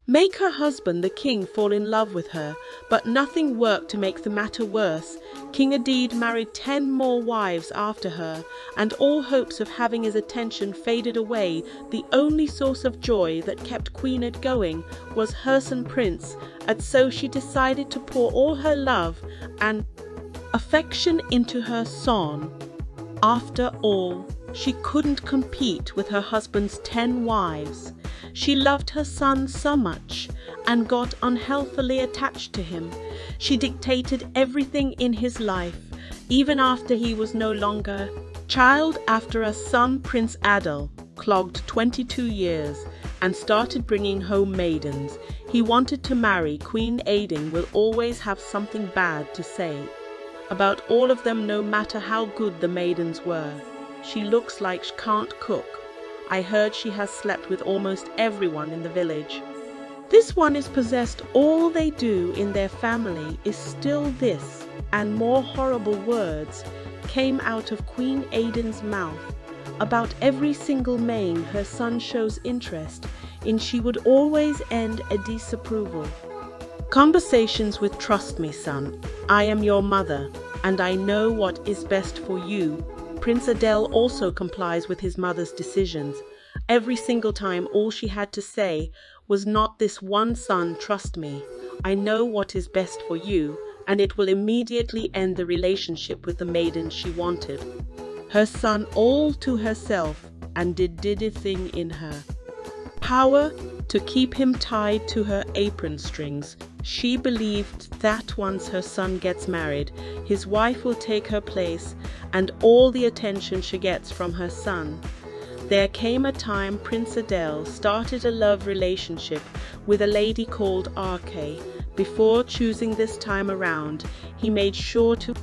make her husband the king fall in love with her, but nothing worked to make the matter worse. King Adel married 10 more wives after her, and all hopes of having his attention faded away. The only source of joy that kept Queen Adel going was her son Prince, and so she decided to pour all her love and affection into her son. After all, she couldn't compete with her husband's 10 wives. She loved her son so much and got unhealthily attached to him. She dictated everything in his life, even after he was no longer child. After a son, Prince Adel clogged 22 years and started bringing home maidens. He wanted to marry Queen Adel. Will always have something bad to say about all of them, no matter how good the maidens were. She looks like she can't cook. I heard she has slept with almost everyone in the village. This one is possessed. All they do in their family is still this, and more horrible words came out of Queen Adel's mouth about every single man her son shows interest in. She would always end a disapproval. Conversations with "Trust me, son, I am your mother, and I know what is best for you." Prince Adel also complies with his mother's decisions. Every single time, all she had to say was not this one: "Son, trust me, I know what is best for you," and it will immediately end the relationship with the maiden she wanted. Her son all to herself, and did a thing in her power to keep him tied to her apron strings. She believed that once her son gets married, his wife will take her place and all the attention she gets from her son. There came a time Prince Adel started a love relationship with a lady called Arque. Before choosing this time around, he made sure to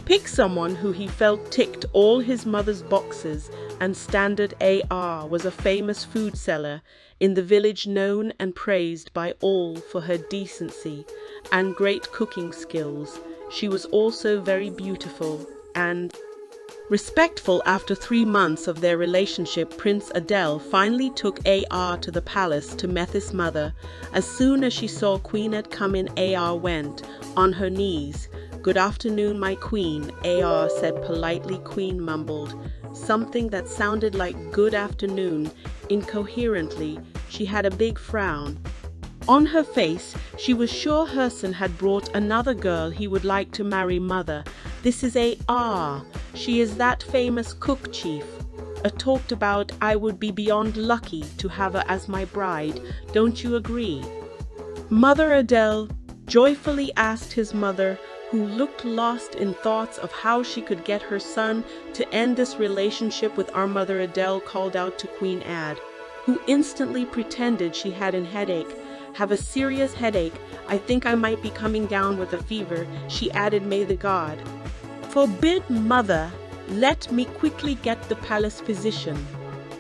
pick someone who he felt ticked all his mother's boxes, and Standard AR was a famous food seller in the village, known and praised by all for her decency and great cooking skills. She was also very beautiful and respectful. After 3 months of their relationship, Prince Adel finally took AR to the palace to meet his mother. As soon as she saw Queen Adel come in, AR went on her knees. "Good afternoon, my queen," AR said politely. Queen mumbled something that sounded like "good afternoon" incoherently. She had a big frown on her face. She was sure her son had brought another girl he would like to marry. "Mother, this is AR. She is that famous cook chief I talked about. I would be beyond lucky to have her as my bride. Don't you agree?" Mother Adel joyfully asked his mother, who looked lost in thoughts of how she could get her son to end this relationship with our Mother. Adel called out to Queen Adel, who instantly pretended she had a headache. "Have a serious headache. I think I might be coming down with a fever," she added. "May the god forbid, mother. Let me quickly get the palace physician,"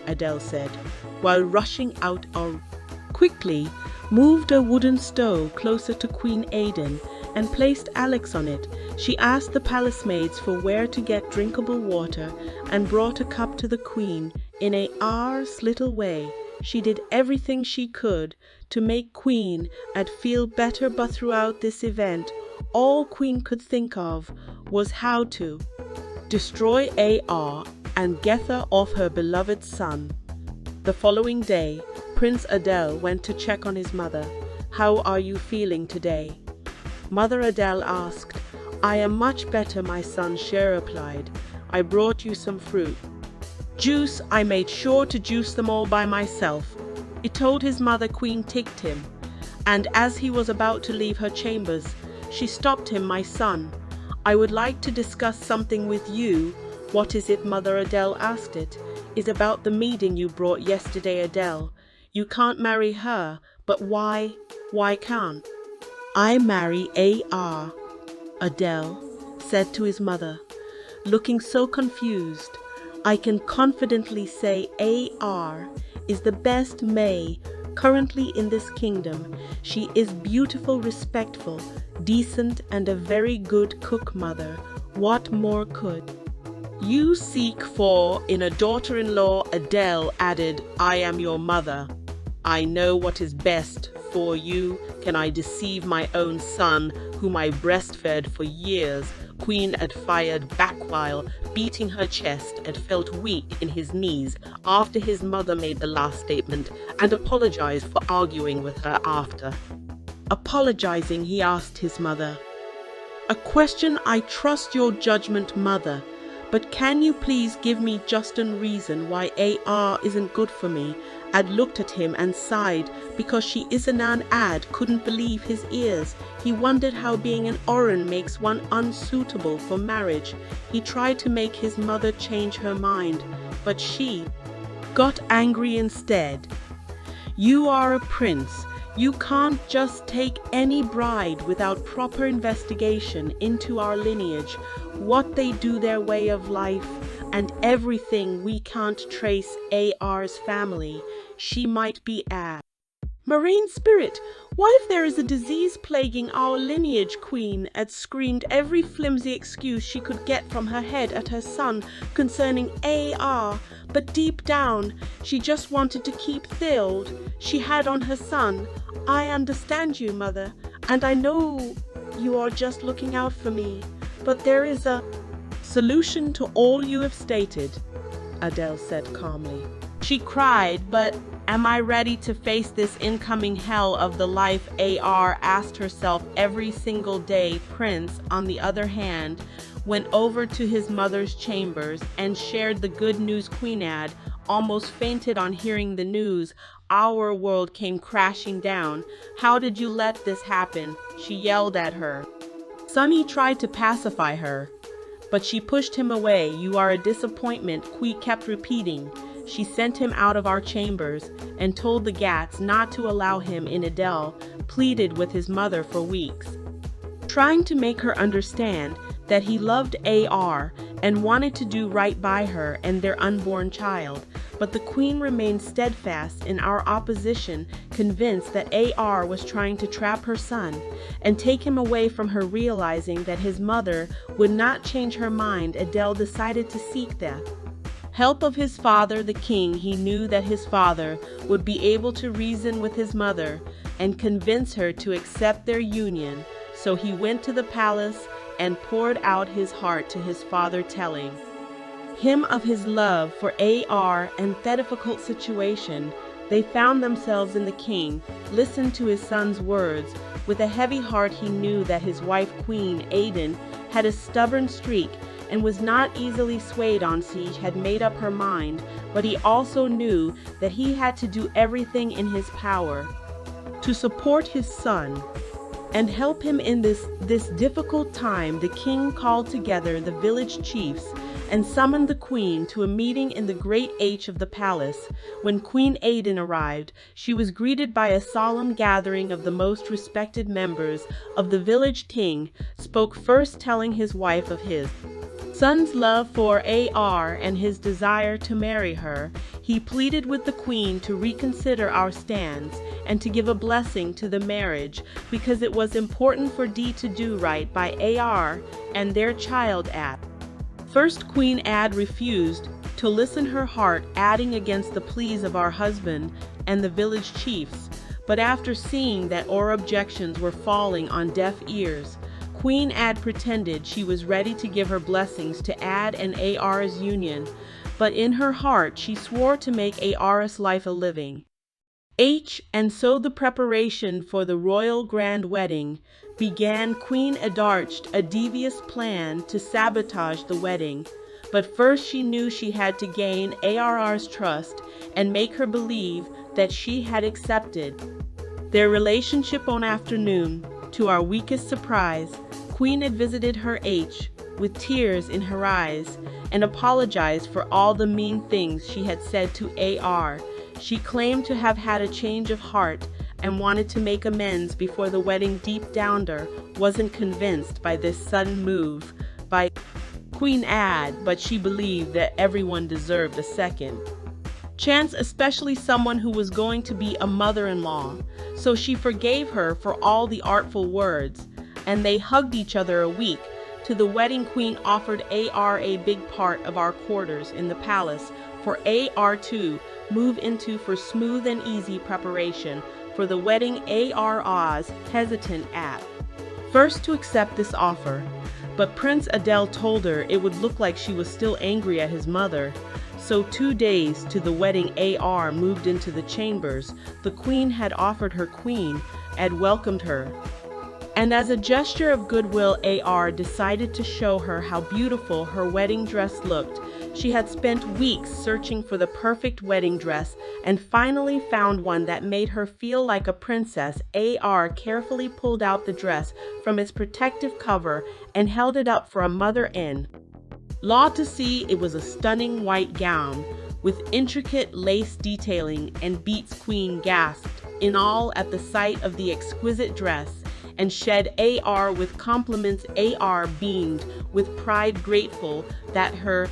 Adel said, while rushing out. Quickly moved a wooden stove closer to Queen Adel and placed Alex on it. She asked the palace maids for where to get drinkable water and brought a cup to the queen. In Ar's little way, she did everything she could to make Queen Adel feel better, but throughout this event, all Queen could think of was how to destroy AR and get her off her beloved son. The following day, Prince Adel went to check on his mother. "How are you feeling today?" Mother Adel asked. "I am much better, my son," she replied. "I brought you some fruit juice. I made sure to juice them all by myself," he told his mother. Queen ticked him, and as he was about to leave her chambers, she stopped him. "My son, I would like to discuss something with you." "What is it?" Mother Adel asked. "It is about the maiden you brought yesterday." "Adel, you can't marry her." "But why? Why can't I marry AR?" Adel said to his mother, looking so confused. "I can confidently say AR is the best May currently in this kingdom. She is beautiful, respectful, decent, and a very good cook, mother. What more could you seek for in a daughter-in-law?" Adel added, "I am your mother. I know what is best before you can I deceive my own son, whom I breastfed for years?" Queen Ad fired back while beating her chest and felt weak in his knees after his mother made the last statement and apologized for arguing with her after. Apologizing, he asked his mother, "A question I trust your judgment, mother, but can you please give me just a reason why AR isn't good for me?" Ad looked at him and sighed because she Isanan Ad couldn't believe his ears. He wondered how being an Oran makes one unsuitable for marriage. He tried to make his mother change her mind, but she got angry instead. "You are a prince. You can't just take any bride without proper investigation into our lineage, what they do, their way of life, and everything. We can't trace AR's family. She might be a marine spirit. What if there is a disease plaguing our lineage?" Queen Ad screamed every flimsy excuse she could get from her head at her son concerning AR, but deep down, she just wanted to keep Thild she had on her son. "I understand you, mother, and I know you are just looking out for me, but there is a solution to all you have stated," Adele said calmly. She cried, "But am I ready to face this incoming hell of the life?" AR asked herself every single day. Prince, on the other hand, went over to his mother's chambers and shared the good news. Queen Ad almost fainted on hearing the news. "Our world came crashing down. How did you let this happen?" she yelled at her. Sunny tried to pacify her, but she pushed him away. "You are a disappointment," Qui kept repeating. She sent him out of our chambers and told the Gats not to allow him in. Adele pleaded with his mother for weeks, trying to make her understand that he loved AR and wanted to do right by her and their unborn child. But the queen remained steadfast in our opposition, convinced that AR was trying to trap her son and take him away from her. Realizing that his mother would not change her mind, Adele decided to seek the help of his father, the king. He knew that his father would be able to reason with his mother and convince her to accept their union. So he went to the palace and poured out his heart to his father, telling him of his love for AR and the difficult situation they found themselves in. The king listened to his son's words with a heavy heart. He knew that his wife, Queen Adel, had a stubborn streak and was not easily swayed. She had made up her mind, but he also knew that he had to do everything in his power to support his son and help him in this difficult time. The king called together the village chiefs and summoned the queen to a meeting in the great H of the palace. When Queen Adel arrived, she was greeted by a solemn gathering of the most respected members of the village. Ting spoke first, telling his wife of his son's love for AR and his desire to marry her. He pleaded with the queen to reconsider our stance and to give a blessing to the marriage, because it was important for D to do right by AR and their child. At first, Queen Ad refused to listen, her heart adding against the pleas of our husband and the village chiefs. But after seeing that our objections were falling on deaf ears, Queen Ad pretended she was ready to give her blessings to Ad and AR's union, but in her heart she swore to make AR's life a living and so the preparation for the royal grand wedding began. Queen Adarched a devious plan to sabotage the wedding, but first she knew she had to gain AR's trust and make her believe that she had accepted their relationship. On afternoon, to our weakest surprise, Queen had visited her with tears in her eyes and apologized for all the mean things she had said to AR. She claimed to have had a change of heart and wanted to make amends before the wedding. Deep down her wasn't convinced by this sudden move by Queen Ad, but she believed that everyone deserved a second chance, especially someone who was going to be a mother-in-law. So she forgave her for all the artful words, and they hugged each other a week. To the wedding, Queen offered AR a big part of our quarters in the palace for AR to move into for smooth and easy preparation for the wedding. Arque was hesitant at first to accept this offer, but Prince Adel told her it would look like she was still angry at his mother. So 2 days to the wedding, Arque moved into the chambers the queen had offered her. Queen had welcomed her, and as a gesture of goodwill, Arque decided to show her how beautiful her wedding dress looked. She had spent weeks searching for the perfect wedding dress and finally found one that made her feel like a princess. Arque carefully pulled out the dress from its protective cover and held it up for a mother-in-law to see. It was a stunning white gown with intricate lace detailing and beads. Queen gasped in awe at the sight of the exquisite dress and shed Arque with compliments. Arque beamed with pride, grateful that her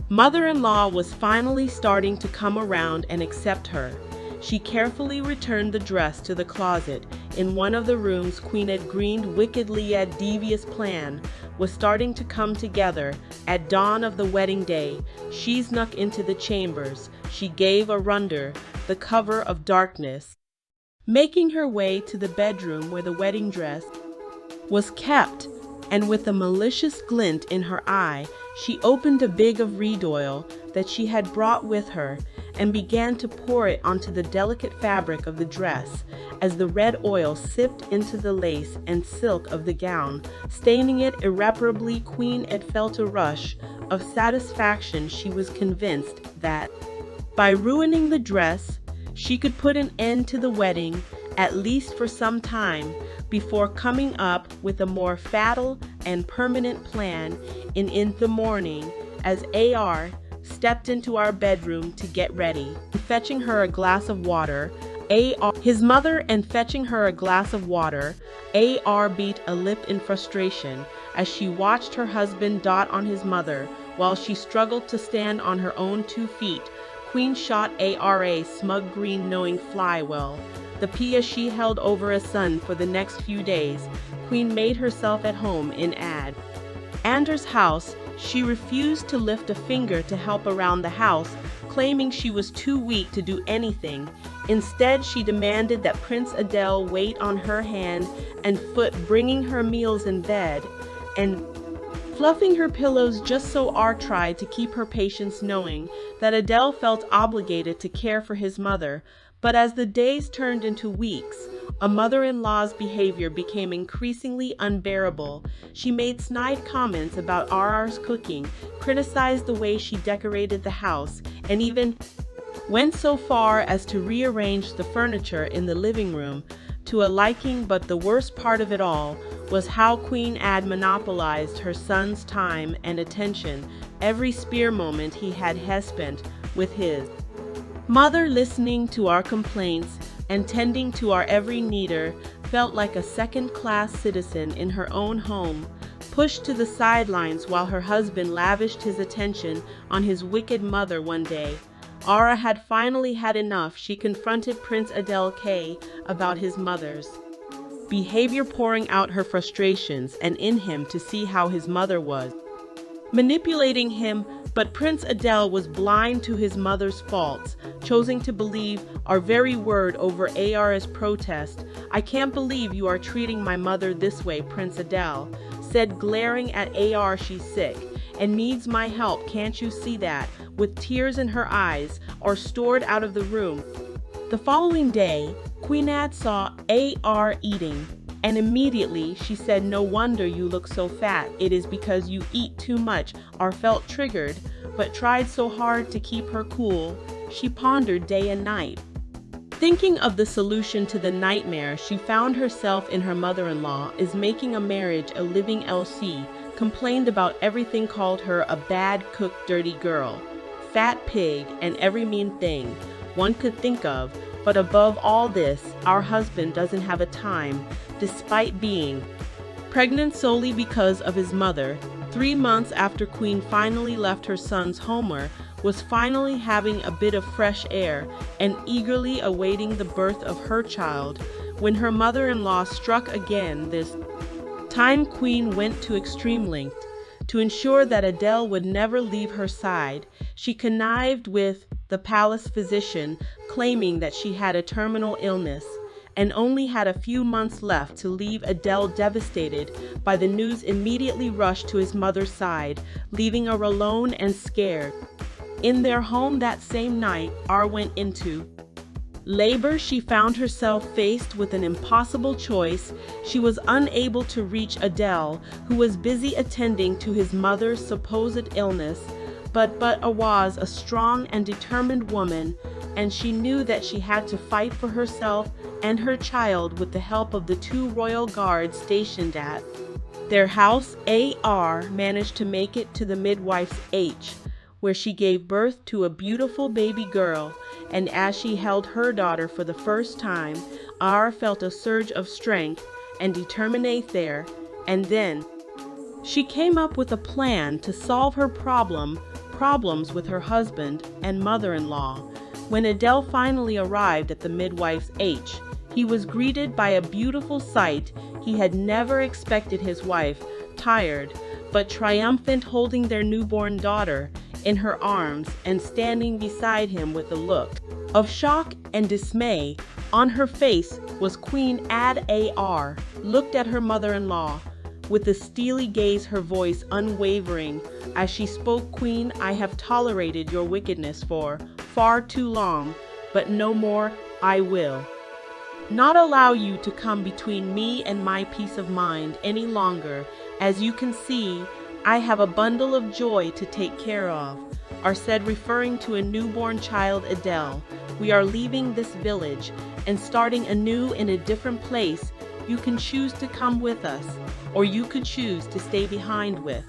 mother-in-law was finally starting to come around and accept her. She carefully returned the dress to the closet in one of the rooms. Queen had greened wickedly yet devious plan was starting to come together. At dawn of the wedding day, she snuck into the chambers. She gave a under the cover of darkness, making her way to the bedroom where the wedding dress was kept, and with a malicious glint in her eye, she opened a big of reed oil that she had brought with her and began to pour it onto the delicate fabric of the dress. As the red oil sipped into the lace and silk of the gown, staining it irreparably, Queen had felt a rush of satisfaction. She was convinced that by ruining the dress, she could put an end to the wedding, at least for some time, before coming up with a more fatal and permanent plan. In the morning, as Arque stepped into our bedroom to get ready, fetching her a glass of water, Arque beat a lip in frustration as she watched her husband dot on his mother while she struggled to stand on her own 2 feet. Queen shot Arque a smug green, knowing fly well the pea she held over a son for the next few days. Queen made herself at home in Anders' house. She refused to lift a finger to help around the house, claiming she was too weak to do anything. Instead, she demanded that Prince Adel wait on her hand and foot, bringing her meals in bed and fluffing her pillows just so. Arque tried to keep her patience, knowing that Adel felt obligated to care for his mother. But as the days turned into weeks, a mother-in-law's behavior became increasingly unbearable. She made snide comments about Arque's cooking, criticized the way she decorated the house, and even went so far as to rearrange the furniture in the living room to a liking. But the worst part of it all was how Queen had monopolized her son's time and attention. Every spare moment he had spent with his mother, listening to our complaints and tending to our every need, felt like a second-class citizen in her own home, pushed to the sidelines while her husband lavished his attention on his wicked mother. One day, Arque had finally had enough. She confronted Prince Adel about his mother's behavior, pouring out her frustrations and in him to see how his mother was manipulating him. But Prince Adel was blind to his mother's faults, choosing to believe our very word over Arque's protest. "I can't believe you are treating my mother this way," Prince Adel said, glaring at Arque. "She's sick and needs my help. Can't you see that?" With tears in her eyes, Arque stormed out of the room. The following day, Queen Ad saw Arque eating, and immediately she said, "No wonder you look so fat. It is because you eat too much." Arque felt triggered, but tried so hard to keep her cool. She pondered day and night, thinking of the solution to the nightmare. She found herself in her mother-in-law is making a marriage a living LC, complained about everything, called her a bad cook, dirty girl, fat pig, and every mean thing one could think of. But above all this, our husband doesn't have a time, despite being pregnant solely because of his mother. 3 months after Queen finally left her son's home, was finally having a bit of fresh air and eagerly awaiting the birth of her child, when her mother-in-law struck again. This time Queen went to extreme length to ensure that Adel would never leave her side. She connived with the palace physician, claiming that she had a terminal illness, and only had a few months left to leave Adel devastated by the news. Immediately rushed to his mother's side, leaving her alone and scared. In their home that same night, Arque went into labor. She found herself faced with an impossible choice. She was unable to reach Adel, who was busy attending to his mother's supposed illness, but was a strong and determined woman, and she knew that she had to fight for herself and her child with the help of the 2 royal guards stationed at their house. Arque managed to make it to the midwife's H, where she gave birth to a beautiful baby girl, and as she held her daughter for the first time, Arque felt a surge of strength and determination there, and then she came up with a plan to solve her problems with her husband and mother-in-law. When Adel finally arrived at the midwife's H, he was greeted by a beautiful sight. He had never expected his wife, tired but triumphant, holding their newborn daughter in her arms and standing beside him with a look of shock and dismay on her face. Was Queen Adel looked at her mother-in-law with a steely gaze, her voice unwavering as she spoke. "Queen, I have tolerated your wickedness for far too long, but no more. I will not allow you to come between me and my peace of mind any longer. As you can see, I have a bundle of joy to take care of," Arque said, referring to a newborn child, Adel. "We are leaving this village and starting anew in a different place. You can choose to come with us, or you could choose to stay behind with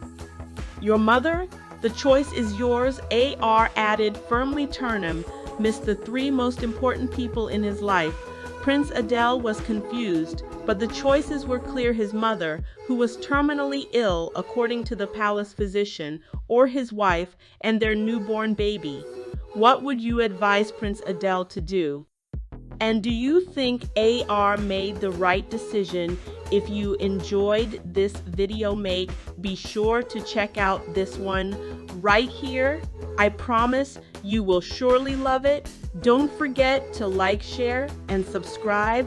your mother. The choice is yours," Arque added, firmly. Turnham missed the 3 most important people in his life. Prince Adel was confused, but the choices were clear: his mother, who was terminally ill according to the palace physician, or his wife and their newborn baby. What would you advise Prince Adel to do? And do you think Arque made the right decision? If you enjoyed this video, be sure to check out this one right here. I promise you will surely love it. Don't forget to like, share, and subscribe.